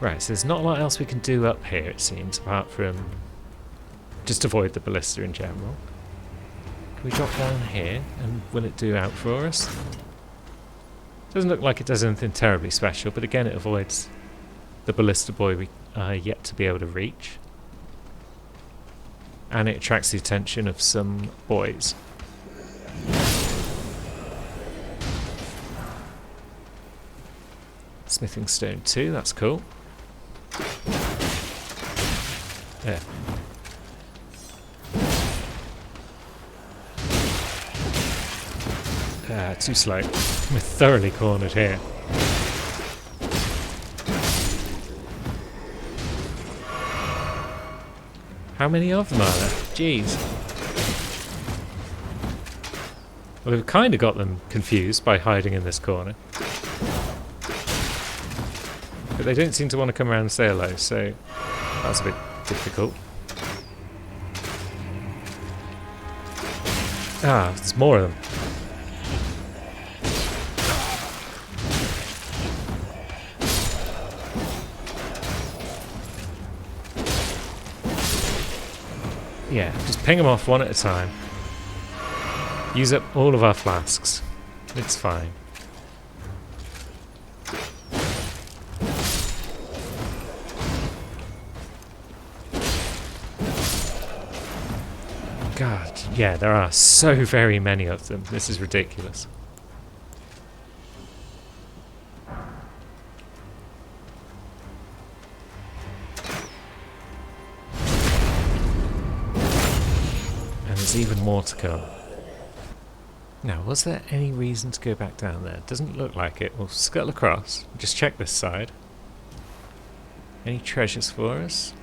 Right, so there's not a lot else we can do up here, it seems, apart from just avoid the ballista in general. Can we drop down here, and will it do out for us? Doesn't look like it does anything terribly special, but again it avoids the ballista boy we are yet to be able to reach. And it attracts the attention of some boys. Smithing stone 2, that's cool. There. Too slow. We're thoroughly cornered here. How many of them are there? Jeez. Well, we've kind of got them confused by hiding in this corner. But they don't seem to want to come around and say hello, so that was a bit difficult. Ah, there's more of them. Yeah, just ping them off one at a time. Use up all of our flasks. It's fine. God, yeah, there are so very many of them. This is ridiculous. There's even more to come. Now, was there any reason to go back down there? Doesn't look like it. We'll scuttle across. Just check this side. Any treasures for us?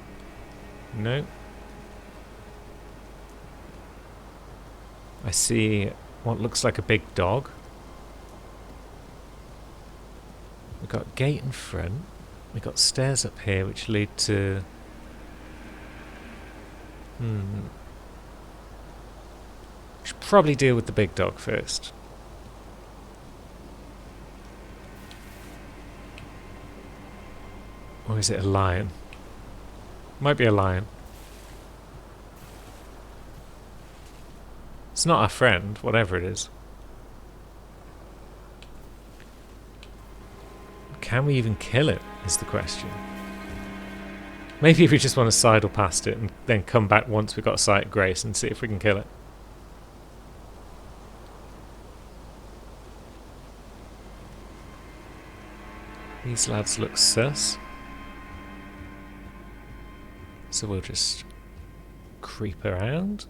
No. I see what looks like a big dog. We've got a gate in front. We've got stairs up here which lead to... Should probably deal with the big dog first. Or is it a lion? Might be a lion. It's not our friend, whatever it is. Can we even kill it, is the question. Maybe if we just want to sidle past it and then come back once we've got a sight of grace and see if we can kill it. These lads look sus. So we'll just creep around.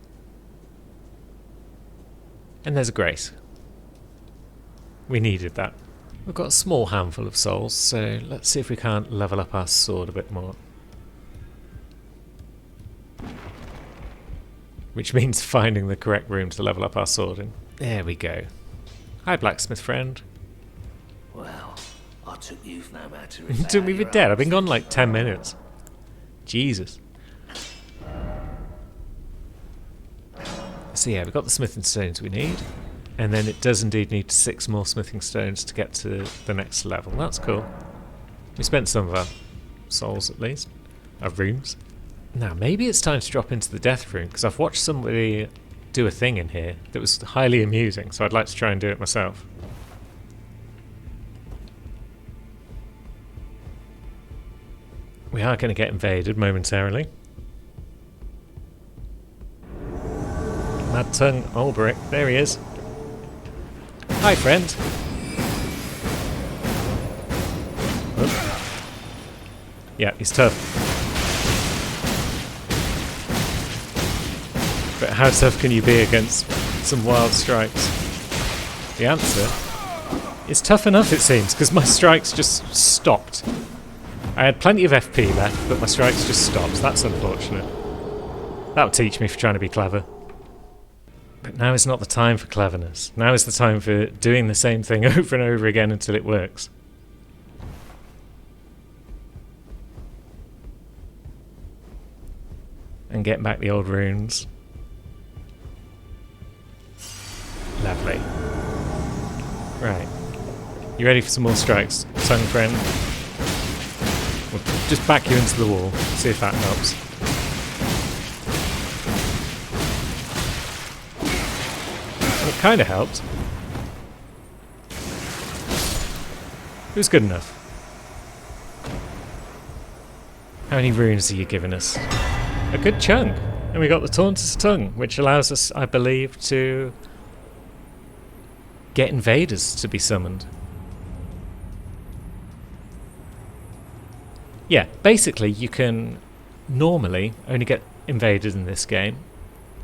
And there's a grace. We needed that. We've got a small handful of souls, so let's see if we can't level up our sword a bit more. Which means finding the correct room to level up our sword in. There we go. Hi, blacksmith friend. Well, I took you for no matter. You took me for dead. I've been gone like 10 minutes. Jesus. So yeah, we've got the smithing stones we need. And then it does indeed need 6 more smithing stones to get to the next level. That's cool. We spent some of our souls at least. Our runes. Now, maybe it's time to drop into the death room, because I've watched somebody do a thing in here that was highly amusing, so I'd like to try and do it myself. We are going to get invaded momentarily. Mad Tongue Ulbrick, there he is. Hi, friend. Oh. Yeah, he's tough. But how tough can you be against some wild strikes? The answer is tough enough, it seems, because my strikes just stopped. I had plenty of FP left, but my strikes just stopped. That's unfortunate. That'll teach me for trying to be clever. But now is not the time for cleverness. Now is the time for doing the same thing over and over again until it works. And getting back the old runes. Lovely. Right. You ready for some more strikes, tongue friend? We'll just back you into the wall, see if that helps. Well, it kind of helped. It was good enough. How many runes are you giving us? A good chunk. And we got the Taunter's Tongue, which allows us, I believe, to get invaders to be summoned. Yeah, basically you can normally only get invaders in this game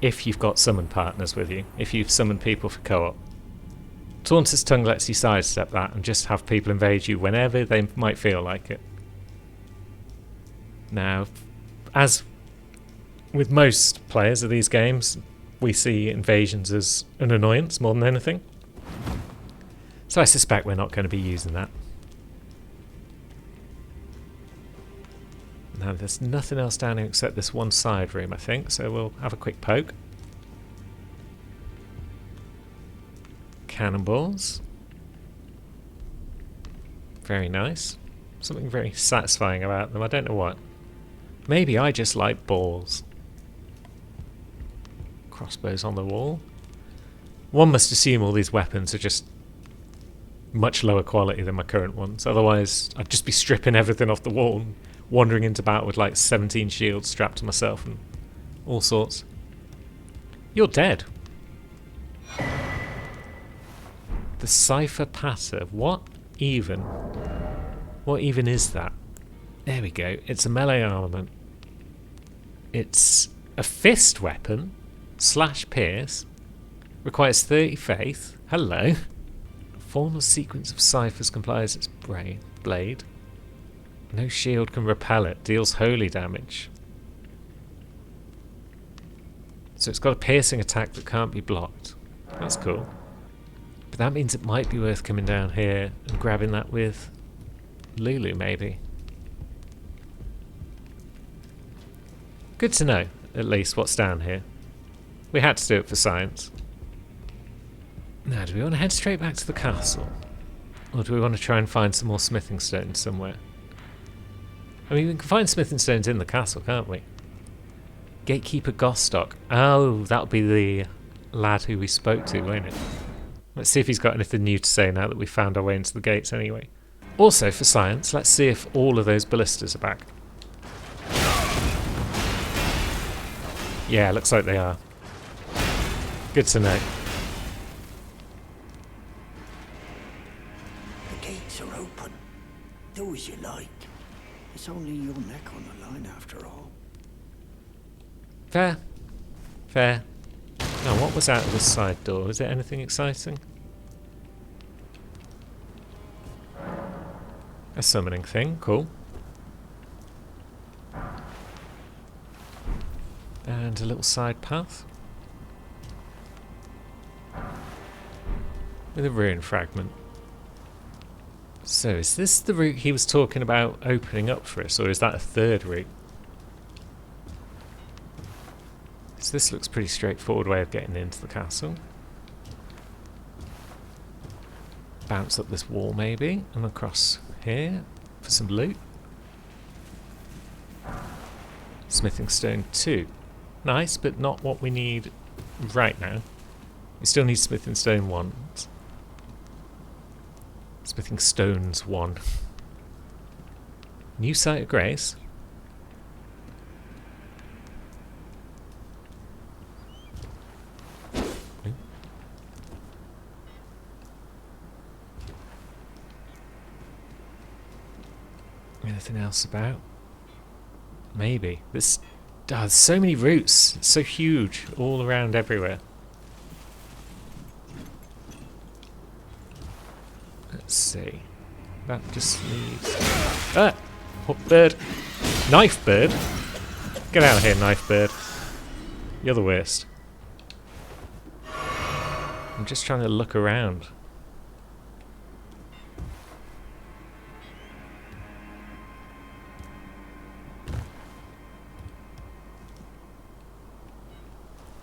if you've got summon partners with you, if you've summoned people for co-op. Taunter's Tongue lets you sidestep that and just have people invade you whenever they might feel like it. Now, as with most players of these games, we see invasions as an annoyance more than anything. So I suspect we're not going to be using that. Now there's nothing else down here except this one side room, I think, so we'll have a quick poke. Cannonballs. Very nice. Something very satisfying about them, I don't know what. Maybe I just like balls. Crossbows on the wall. One must assume all these weapons are just much lower quality than my current ones, otherwise I'd just be stripping everything off the wall and wandering into battle with like 17 shields strapped to myself and all sorts. You're dead. The Cypher Patter. What even is that? There we go. It's a melee armament. It's a fist weapon / pierce. Requires 30 faith. Hello. Form or sequence of ciphers complies its blade. No shield can repel it. Deals holy damage. So it's got a piercing attack that can't be blocked. That's cool. But that means it might be worth coming down here and grabbing that with Lulu, maybe. Good to know, at least, what's down here. We had to do it for science. Now, do we want to head straight back to the castle? Or do we want to try and find some more smithing stones somewhere? I mean, we can find smithing stones in the castle, can't we? Gatekeeper Gostock. Oh, that'll be the lad who we spoke to, won't it? Let's see if he's got anything new to say now that we've found our way into the gates anyway. Also, for science, let's see if all of those ballistas are back. Yeah, looks like they are. Good to know. The gates are open. Do as you like. It's only your neck on the line after all. Fair. Fair. Now, what was out of this side door? Is it anything exciting? A summoning thing. Cool. And a little side path. With a rune fragment. So, is this the route he was talking about opening up for us, or is that a third route? So this looks a pretty straightforward way of getting into the castle. Bounce up this wall maybe, and across here for some loot. Smithing stone 2. Nice, but not what we need right now. We still need smithing stone 1. Smithing stones 1. New site of grace. Anything else about? Maybe. There's so many routes. It's so huge. All around everywhere. Let's see. That just leaves... Ah! What bird? Knife bird? Get out of here, knife bird. You're the worst. I'm just trying to look around.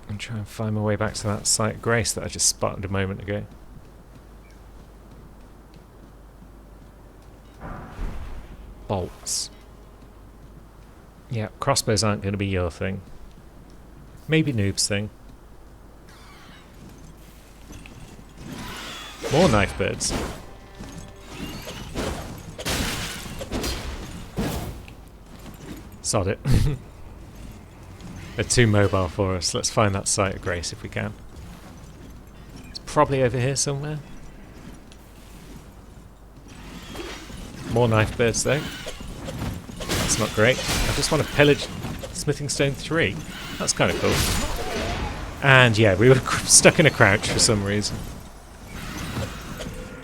And try and find my way back to that site of grace that I just spotted a moment ago. Bolts. Yeah, crossbows aren't going to be your thing. Maybe Noob's thing. More knife birds. Sod it. They're too mobile for us. Let's find that site of grace if we can. It's probably over here somewhere. More knife birds though. That's not great. I just want to pillage Smithing Stone 3. That's kind of cool. And yeah, we were stuck in a crouch for some reason.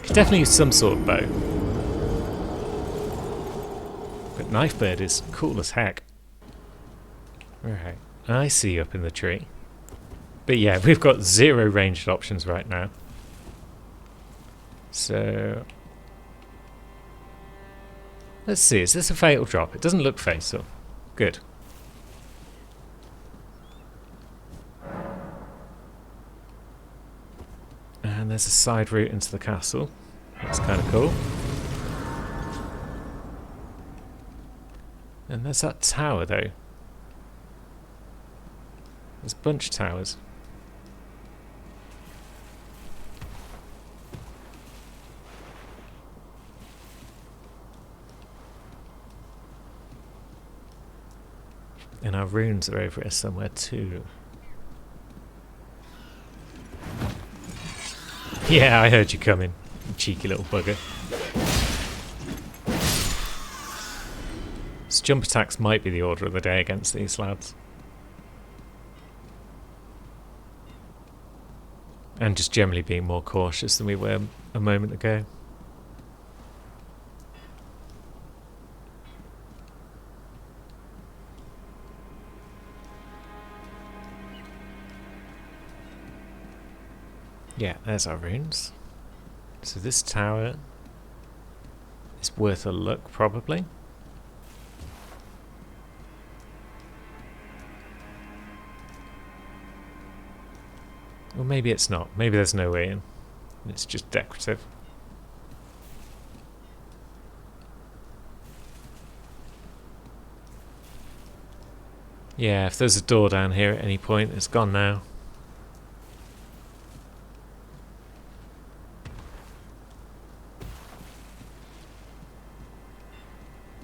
Could definitely use some sort of bow. But knife bird is cool as heck. Right, I see you up in the tree. But yeah, we've got 0 ranged options right now. So let's see, is this a fatal drop? It doesn't look fatal. Good. And there's a side route into the castle. That's kind of cool. And there's that tower though. There's a bunch of towers. And our runes are over here somewhere too. Yeah, I heard you coming, you cheeky little bugger. So jump attacks might be the order of the day against these lads. And just generally being more cautious than we were a moment ago. Yeah, there's our runes. So this tower is worth a look, probably. Or maybe it's not. Maybe there's no way in. It's just decorative. Yeah, if there's a door down here at any point, it's gone now.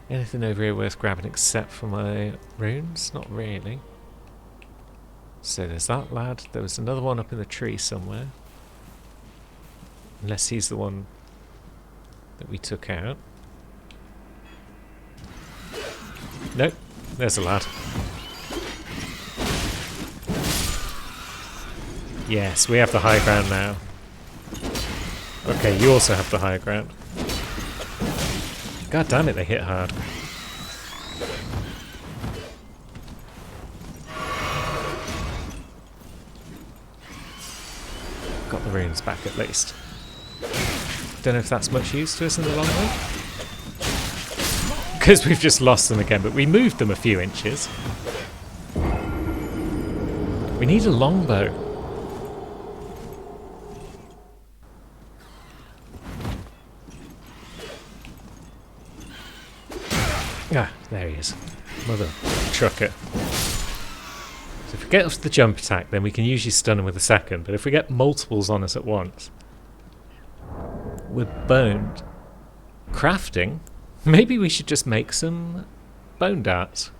Anything over here worth grabbing except for my runes? Not really. So there's that lad. There was another one up in the tree somewhere. Unless he's the one that we took out. Nope. There's a lad. Yes, we have the high ground now. Okay, you also have the high ground. God damn it, they hit hard. Got the runes back at least. Don't know if that's much use to us in the long run. Because we've just lost them again, but we moved them a few inches. We need a longbow. Ah, there he is. Mother trucker. So if we get off the jump attack, then we can usually stun him with a second, but if we get multiples on us at once, we're boned. Crafting? Maybe we should just make some bone darts.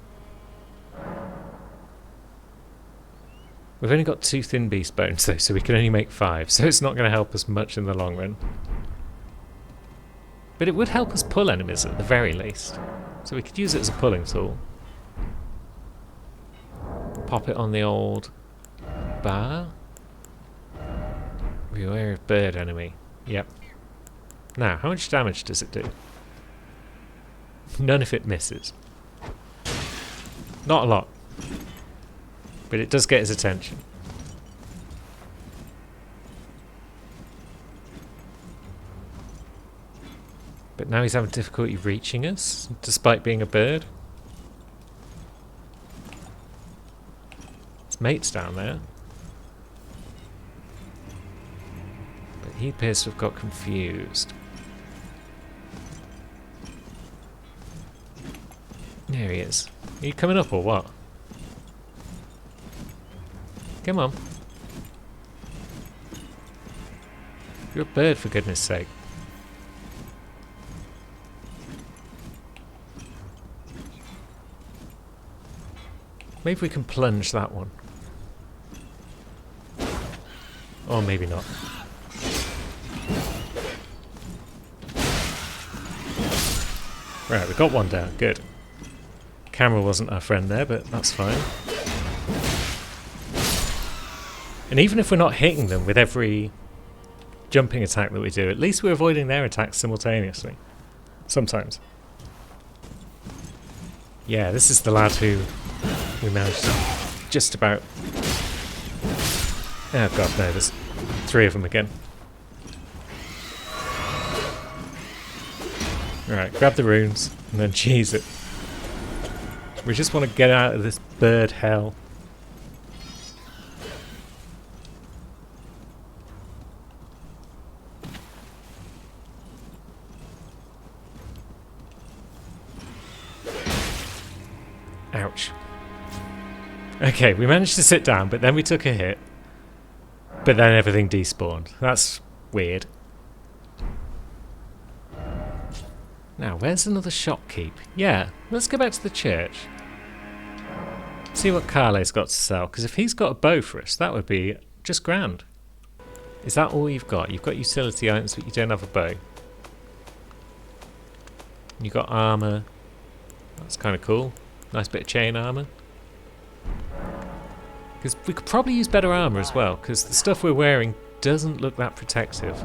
We've only got 2 thin beast bones though, so we can only make 5, so it's not going to help us much in the long run. But it would help us pull enemies at the very least. So we could use it as a pulling tool. Pop it on the old bar. Beware of bird enemy. Yep. Now, how much damage does it do? None if it misses. Not a lot. But it does get his attention. But now he's having difficulty reaching us, despite being a bird. His mate's down there. But he appears to have got confused. There he is. Are you coming up or what? Come on. You're a bird, for goodness sake. Maybe we can plunge that one. Or maybe not. Right, we got one down. Good. Camera wasn't our friend there, but that's fine. And even if we're not hitting them with every jumping attack that we do, at least we're avoiding their attacks simultaneously. Sometimes. Yeah, this is the lad who we managed to just about... Oh god, no, there's 3 of them again. Alright, grab the runes, and then cheese it. We just want to get out of this bird hell. Ouch. Okay, we managed to sit down, but then we took a hit. But then everything despawned. That's weird. Now, where's another shopkeep? Yeah, let's go back to the church. See what Carle's got to sell, because if he's got a bow for us, that would be just grand. Is that all you've got? You've got utility items, but you don't have a bow. You've got armour. That's kind of cool. Nice bit of chain armour. Because we could probably use better armour as well, because the stuff we're wearing doesn't look that protective.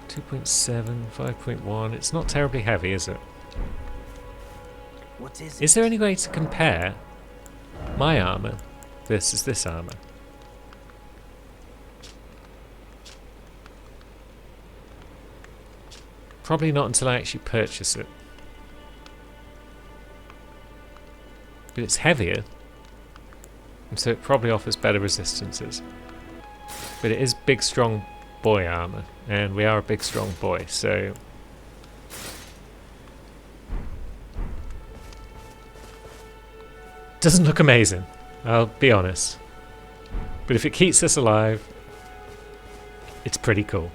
2.7, 5.1. It's not terribly heavy, is it? What is Is there any way to compare my armour versus this armour? Probably not until I actually purchase it. But it's heavier, and so it probably offers better resistances. But it is big, strong boy armour, and we are a big, strong boy, so... Doesn't look amazing, I'll be honest. But if it keeps us alive, it's pretty cool.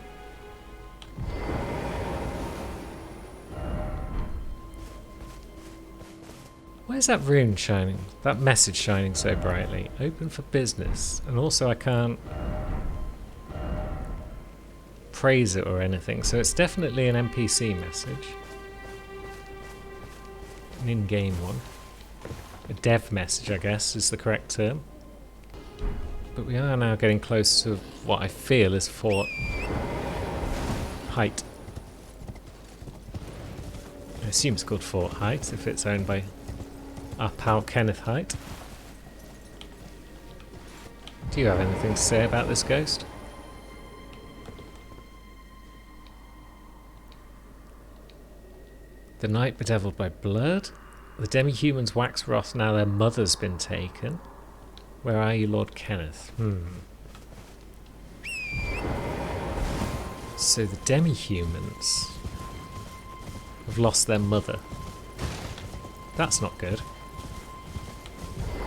Where's that rune shining? That message shining so brightly? Open for business. And also I can't praise it or anything, so it's definitely an NPC message. An in-game one. A dev message, I guess, is the correct term. But we are now getting close to what I feel is Fort Height. I assume it's called Fort Height if it's owned by our pal Kenneth Height. Do you have anything to say about this ghost? The night bedeviled by blood. The demi-humans wax wrath now their mother's been taken. Where are you, Lord Kenneth? So the demi-humans have lost their mother. That's not good.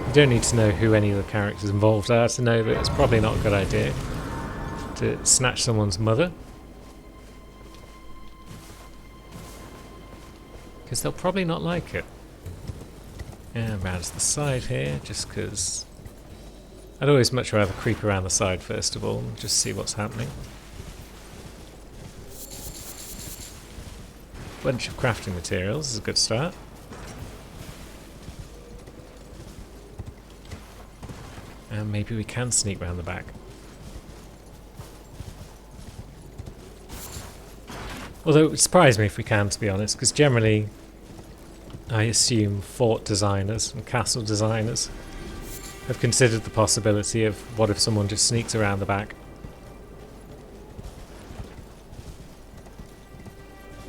You don't need to know who any of the characters involved are to know that it's probably not a good idea to snatch someone's mother. Because they'll probably not like it. And round to the side here, just because I'd always much rather creep around the side first of all and just see what's happening. Bunch of crafting materials is a good start. And maybe we can sneak round the back. Although it would surprise me if we can, to be honest, because generally I assume fort designers and castle designers have considered the possibility of what if someone just sneaks around the back.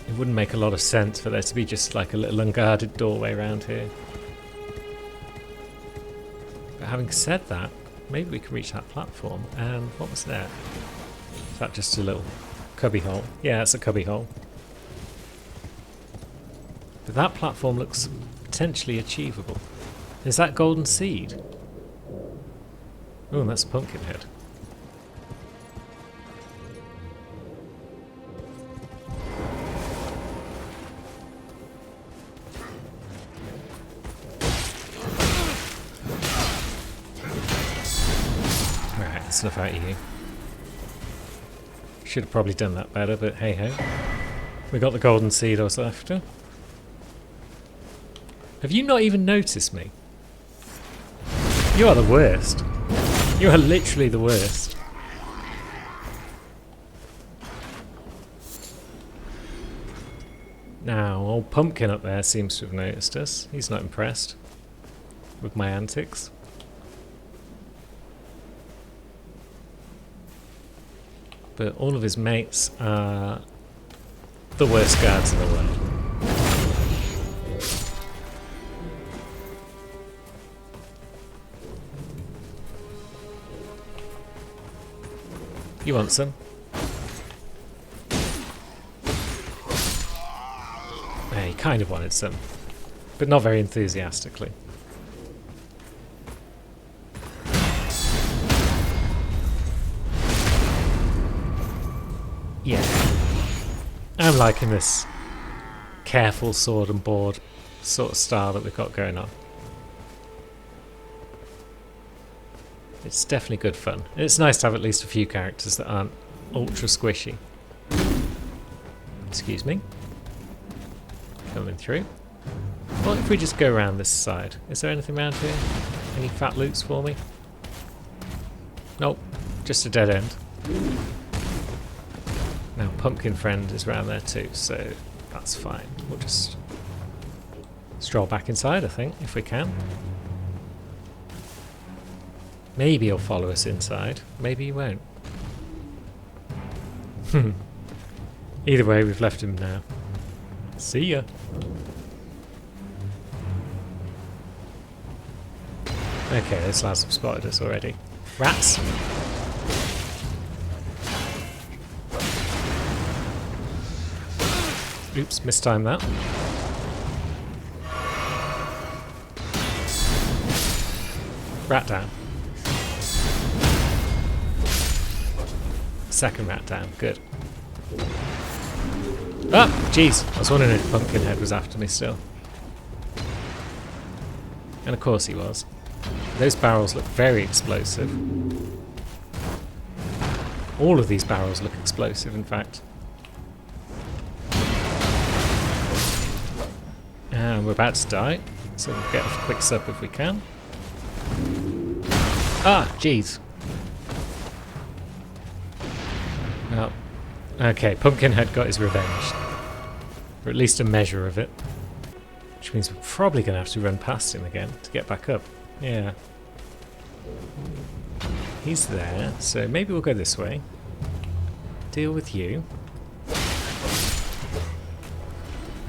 It wouldn't make a lot of sense for there to be just like a little unguarded doorway around here. But having said that, maybe we can reach that platform. And what was that? Is that just a little cubby hole? Yeah, it's a cubby hole. But that platform looks potentially achievable. Is that golden seed? Oh, that's a pumpkin head. Right, that's enough out of you. Should have probably done that better, but hey ho. We got the golden seed I was after. Have you not even noticed me? You are the worst. You are literally the worst. Now, old Pumpkin up there seems to have noticed us. He's not impressed with my antics. But all of his mates are the worst guards in the world. You want some? Yeah, he kind of wanted some, but not very enthusiastically. Yeah. I'm liking this careful sword and board sort of style that we've got going on. It's definitely good fun. It's nice to have at least a few characters that aren't ultra squishy. Excuse me. Coming through. What if we just go around this side? Is there anything around here? Any fat loots for me? Nope. Just a dead end. Now Pumpkin Friend is around there too, so that's fine. We'll just stroll back inside, I think, if we can. Maybe he'll follow us inside. Maybe he won't. Either way, we've left him now. See ya. Okay, those lads have spotted us already. Rats! Oops, mistimed that. Rat down. Second rat down, good. Ah, jeez, I was wondering if Pumpkinhead was after me still. And of course he was. Those barrels look very explosive. All of these barrels look explosive, in fact. And we're about to die, so we'll get a quick sup if we can. Ah, jeez. Well, okay, Pumpkinhead got his revenge. Or at least a measure of it. Which means we're probably going to have to run past him again to get back up. Yeah. He's there, so maybe we'll go this way. Deal with you.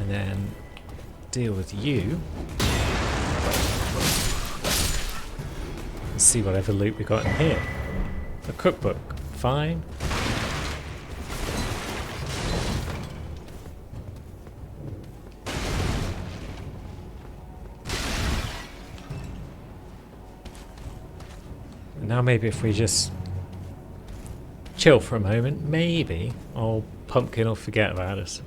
And then deal with you. And see whatever loot we got in here. A cookbook. Fine. Now maybe if we just chill for a moment, maybe old Pumpkin will forget about us.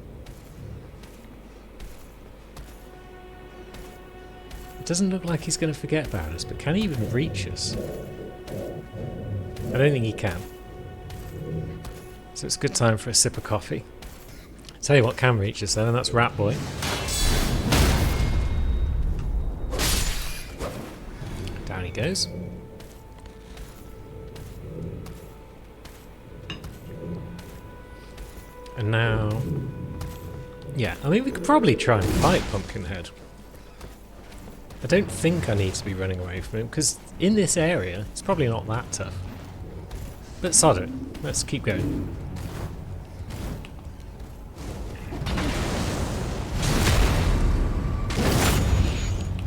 It doesn't look like he's going to forget about us, but can he even reach us? I don't think he can. So it's a good time for a sip of coffee. Tell you what can reach us then, and that's Rat Boy. Down he goes. And now, yeah, I mean we could probably try and fight Pumpkinhead. I don't think I need to be running away from him, because in this area, it's probably not that tough. But sod it, let's keep going.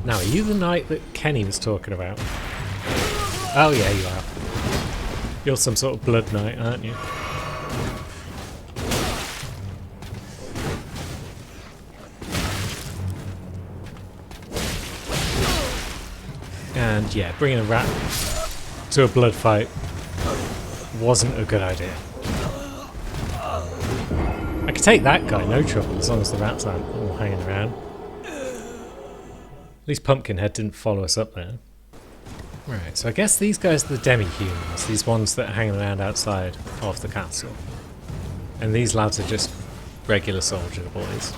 Now, are you the knight that Kenny was talking about? Oh yeah, you are. You're some sort of blood knight, aren't you? And yeah, bringing a rat to a blood fight wasn't a good idea. I could take that guy, no trouble, as long as the rats aren't all hanging around. At least Pumpkinhead didn't follow us up there. Right, so I guess these guys are the demi-humans, these ones that are hanging around outside of the castle. And these lads are just regular soldier boys.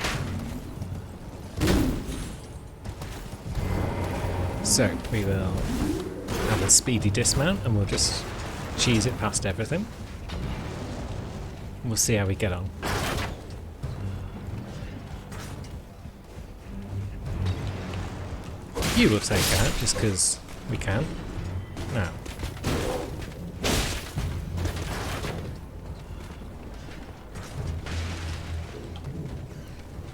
So, we will have a speedy dismount and we'll just cheese it past everything. We'll see how we get on. You will take out just because we can. Now.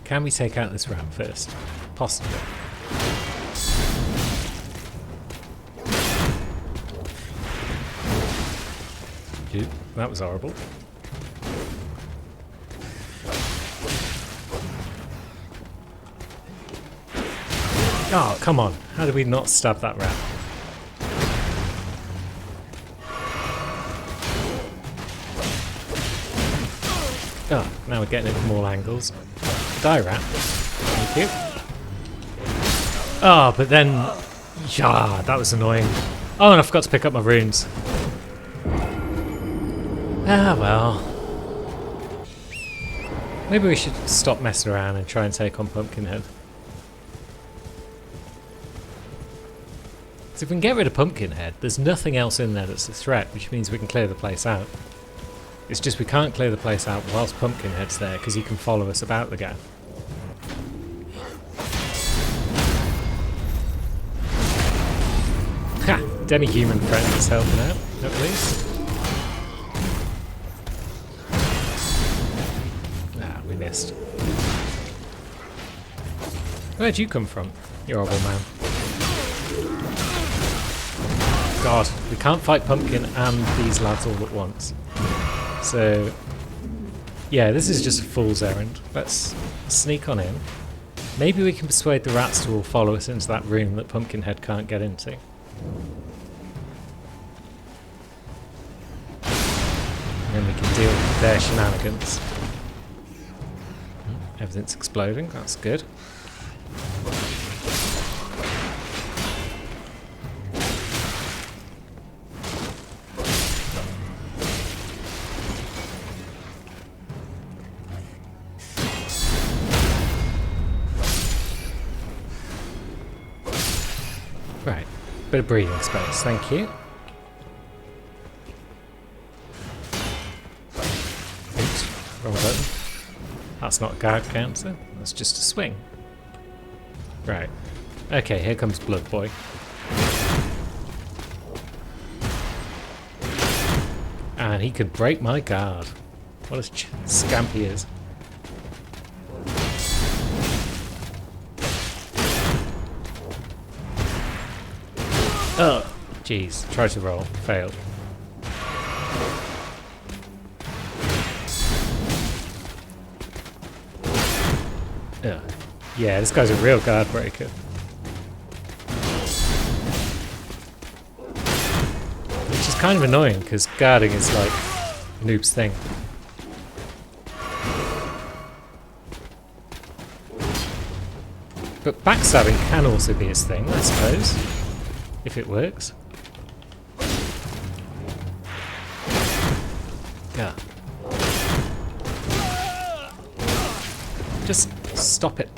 Can we take out this rat first? Possibly. Ew, that was horrible. Oh, come on. How did we not stab that rat? Oh, now we're getting it from all angles. Die, rat. Thank you. Oh, but then... Yeah, that was annoying. Oh, and I forgot to pick up my runes. Ah, well. Maybe we should stop messing around and try and take on Pumpkinhead. So if we can get rid of Pumpkinhead, there's nothing else in there that's a threat, which means we can clear the place out. It's just we can't clear the place out whilst Pumpkinhead's there, because he can follow us about the gap. Ha! Demi-human friend is helping out, at least. Ah, we missed. Where'd you come from, you horrible man? God, we can't fight Pumpkin and these lads all at once. So, yeah, this is just a fool's errand. Let's sneak on in. Maybe we can persuade the rats to all follow us into that room that Pumpkinhead can't get into. And then we can deal with their shenanigans. Everything's exploding, that's good. Right, bit of breathing space, thank you. Oops, wrong button. That's not a guard counter, that's just a swing. Right, okay, here comes Blood Boy. And he can break my guard. What a scamp he is. Oh, jeez. Try to roll. Failed. Ugh. Yeah, this guy's a real guard breaker. Which is kind of annoying, because guarding is like a noob's thing. But backstabbing can also be his thing, I suppose. If it works. Yeah. Just stop it.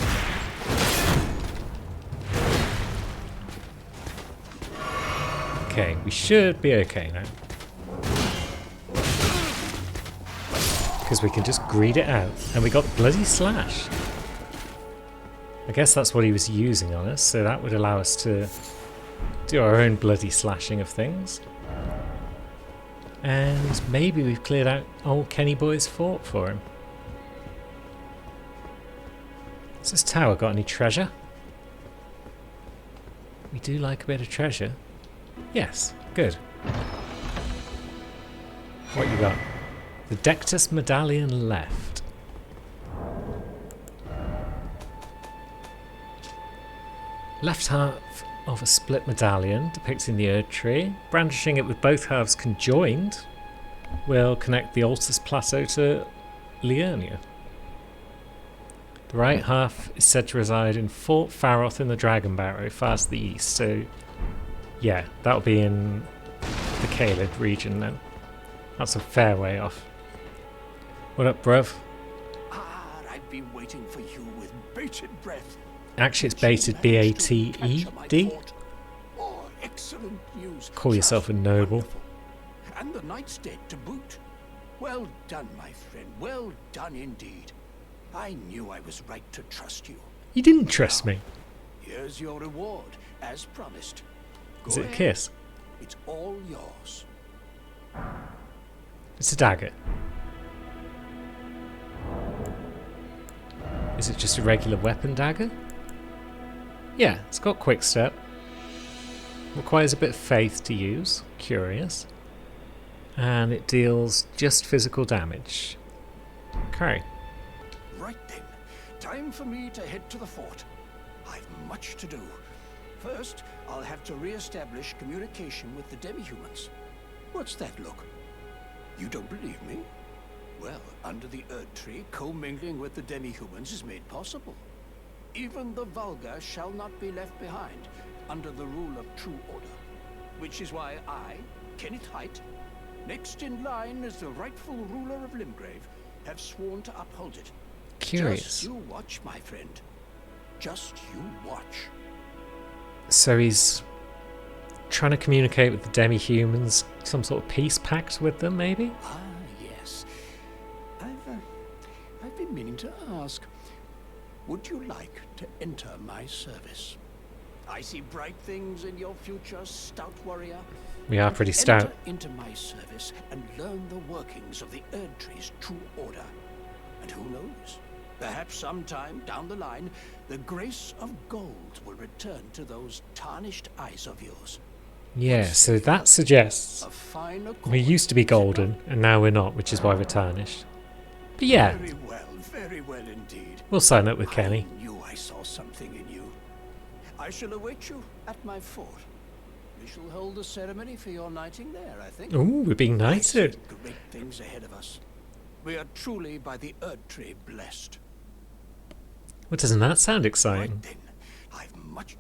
Okay, we should be okay now. Because we can just greed it out. And we got bloody slash. I guess that's what he was using on us, so that would allow us to do our own bloody slashing of things. And maybe we've cleared out old Kenny Boy's fort for him. Has this tower got any treasure? We do like a bit of treasure. Yes, good. What you got? The Dectus Medallion left. Left half of a split medallion depicting the Erd Tree. Brandishing it with both halves conjoined will connect the Altus Plateau to Liurnia. The right half is said to reside in Fort Faroth in the Dragon Barrow, far to the east. So, yeah, that'll be in the Caelid region then. That's a fair way off. What up, bruv? I've been waiting for you with bated breath. Actually, it's baited, B-A-T-E-D. Oh, excellent news. Call yourself a noble. Wonderful. And the knight's dead to boot. Well done, my friend. Well done indeed. I knew I was right to trust you. You didn't trust me. Here's your reward, as promised. Is Go it a ahead. kiss? It's all yours. It's a dagger. Is it just a regular weapon dagger? Yeah, it's got quick step. Requires a bit of faith to use. Curious. And it deals just physical damage. Okay. Right then, time for me to head to the fort. I've much to do. First, I'll have to re-establish communication with the demi-humans. What's that look? You don't believe me? Well, under the Erd Tree, commingling with the demi-humans is made possible. Even the vulgar shall not be left behind under the rule of true order. Which is why I, Kenneth Haight, next in line as the rightful ruler of Limgrave, have sworn to uphold it. Curious. Just you watch, my friend. Just you watch. So he's trying to communicate with the demi-humans, some sort of peace pact with them, maybe? Ah, yes. I've been meaning to ask. Would you like to enter my service? I see bright things in your future, stout warrior. We are pretty stout. Enter into my service and learn the workings of the Erd Tree's true order. And who knows? Perhaps sometime down the line, the grace of gold will return to those tarnished eyes of yours. Yeah, so that suggests A fine accord. we used to be golden, and now we're not, which is why we're tarnished. But yeah, Very well indeed. we'll sign up with Kenny. I knew I saw something in you. I shall await you at my fort. We shall hold a ceremony for your knighting there, I think. Ooh, we're being I see knighted. great things ahead of us. We are truly by the Erd Tree blessed. Well, doesn't that sound Right exciting? then, I've much